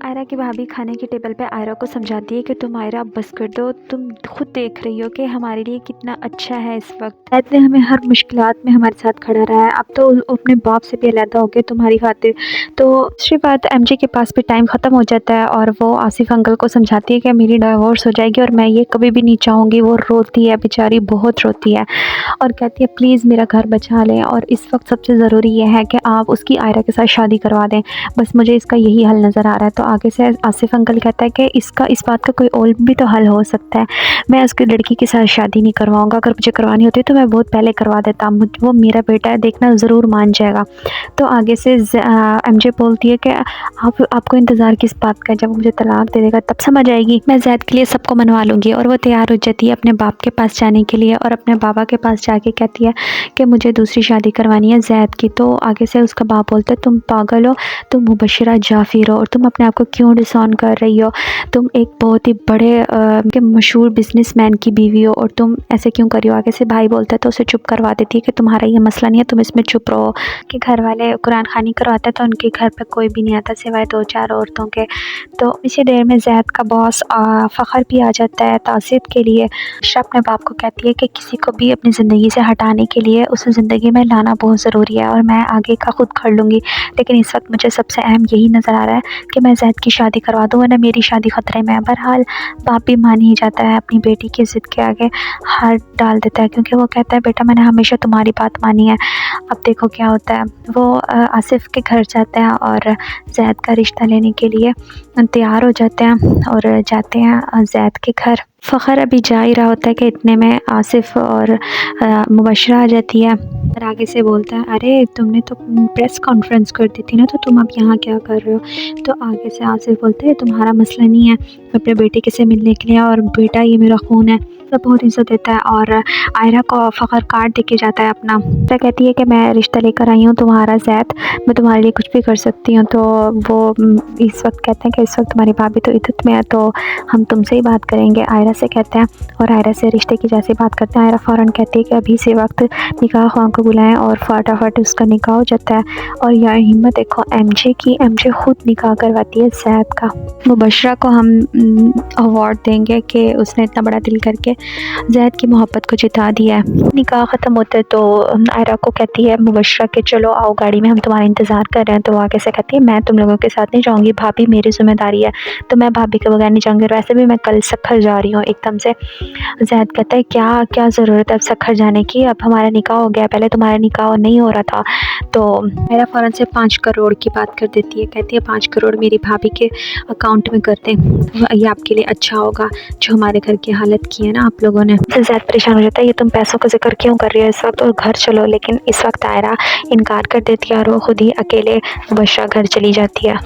आयरा की भाभी खाने की टेबल पे आयरा को समझाती है कि तुम आयरा बस कर दो, तुम खुद देख रही हो कि हमारे लिए कितना अच्छा है इस वक्त। शायद ने हमें हर मुश्किलात में हमारे साथ खड़ा रहा है, अब तो अपने बाप से भी अलहदा हो गए तुम्हारी खातिर। तो दूसरी बात, एमजे के पास भी टाइम ख़त्म हो जाता है और वो आसिफ अंकल को समझाती है कि मेरी डिवोर्स हो जाएगी और मैं ये कभी भी नहीं चाहूँगी। वो रोती है बेचारी, बहुत रोती है और कहती है प्लीज़ मेरा घर बचा लें, और इस वक्त सबसे ज़रूरी ये है कि आप उसकी आयरा के साथ शादी करवा दें, बस मुझे इसका यही हल नज़र आ रहा है। तो आगे से आसिफ अंकल कहता है कि इस बात का कोई और भी तो हल हो सकता है, मैं उसकी लड़की के साथ शादी नहीं करवाऊँगा, अगर मुझे करवानी होती तो मैं बहुत पहले करवा देता, वो मेरा बेटा है, देखना ज़रूर मान जाएगा। तो आगे से एमजे बोलती है कि आपको इंतज़ार किस बात का है, जब मुझे तलाक दे देगा तब समझ आएगी, मैं ज़ैद के लिए सबको मनवा लूँगी। और वो तैयार हो जाती है अपने बाप के पास जाने के लिए और अपने बाबा के पास जाके कहती है कि मुझे दूसरी शादी करवानी है ज़ैद की। तो आगे से उसका बाप बोलता है तुम पागल हो, तुम मुबशरा जाफिर हो और तुम अपने आप को क्यों डिसऑन कर रही हो, तुम एक बहुत ही बड़े मशहूर बिजनेसमैन की बीवी हो और तुम ऐसे क्यों कर रही हो। आगे से भाई बोलता है तो उसे चुप करवा देती है कि तुम्हारा ये मसला नहीं है, तुम इसमें चुप रहो। कि घर वाले कुरान खानी करवाते हैं तो उनके घर पे कोई भी नहीं आता सिवाय 2-4 औरतों के। तो इसी देर में ज़ैद का बॉस फ़खर भी आ जाता है तासीर के लिए। आयशा अपने बाप को कहती है कि किसी को भी अपनी ज़िंदगी से हटाने के लिए उसे ज़िंदगी में लाना बहुत ज़रूरी है और मैं आगे का खुद कर लूँगी, लेकिन इस वक्त मुझे सबसे अहम यही नज़र आ रहा है कि मैं ज़ैद की शादी करवा दूँ वरना मेरी शादी ख़तरे में है। बहरहाल बाप भी मान ही जाता है, अपनी बेटी की ज़िद के आगे हार डाल देता है क्योंकि वो कहता है बेटा मैंने हमेशा तुम्हारी बात मानी है, अब देखो क्या होता है। वो आसिफ के घर जाते हैं और ज़ैद का रिश्ता लेने के लिए तैयार हो जाते हैं और जाते हैं ज़ैद के घर। फ़खर अभी जा ही रहा होता है कि इतने में आसिफ और मुबशरा आ जाती है और आगे से बोलता है अरे तुमने तो प्रेस कॉन्फ्रेंस कर दी थी ना, तो तुम अब यहाँ क्या कर रहे हो। तो आगे से आसिफ बोलता है तुम्हारा मसला नहीं है, मैं अपने बेटे के से मिलने के लिए, और बेटा ये मेरा खून है। सब बहुत इज्जत देता है और आयरा को फ़खर कार्ड दे के जाता है अपना। तो कहती है कि मैं रिश्ता लेकर आई हूँ तुम्हारा ज़ैद, मैं तुम्हारे लिए कुछ भी कर सकती हूँ। तो वो इस वक्त कहते हैं कि इस वक्त तुम्हारी भाभी तो इद्दत में है तो हम तुमसे ही बात करेंगे, आयरा से कहते हैं, और आयरा से रिश्ते की जैसे बात करते हैं आयरा फ़ौरन कहती है कि अभी से वक्त निकाह ख़्वाह को बुलाएं और फटाफट उसका निकाह हो जाता है। और यार हिम्मत देखो एमजे की, एमजे खुद निकाह करवाती है ज़ैद का। मुबशरा को हम अवार्ड देंगे कि उसने इतना बड़ा दिल करके ज़ैद की मोहब्बत को जिता दिया है। निकाह ख़त्म होता है तो आयरा को कहती है मुबशरा कि चलो आओ गाड़ी में, हम तुम्हारा इंतज़ार कर रहे हैं। तो वो आगे से कहती है मैं तुम लोगों के साथ नहीं जाऊँगी, भाभी मेरी ज़िम्मेदारी है, तो मैं भाभी के बगैर नहीं जाऊँगी, और वैसे भी मैं कल सखर जा रही हूँ। एकदम से ज़ैद कहता है क्या क्या ज़रूरत है अब सखर जाने की, अब हमारा निकाह हो गया, पहले तुम्हारा निकाह नहीं हो रहा था। तो आयरा फ़ौरन से 5 करोड़ की बात कर देती है, कहती है 5 करोड़ मेरी भाभी के अकाउंट में कर दें, ये आपके लिए अच्छा होगा जो हमारे घर की हालत की है ना आप लोगों ने। ज़्यादा परेशान हो जाता है ये तुम पैसों का जिक्र क्यों कर रही हो इस वक्त, और घर चलो। लेकिन इस वक्त आयरा इनकार कर देती है और वो खुद ही अकेले मुबशरा घर चली जाती है।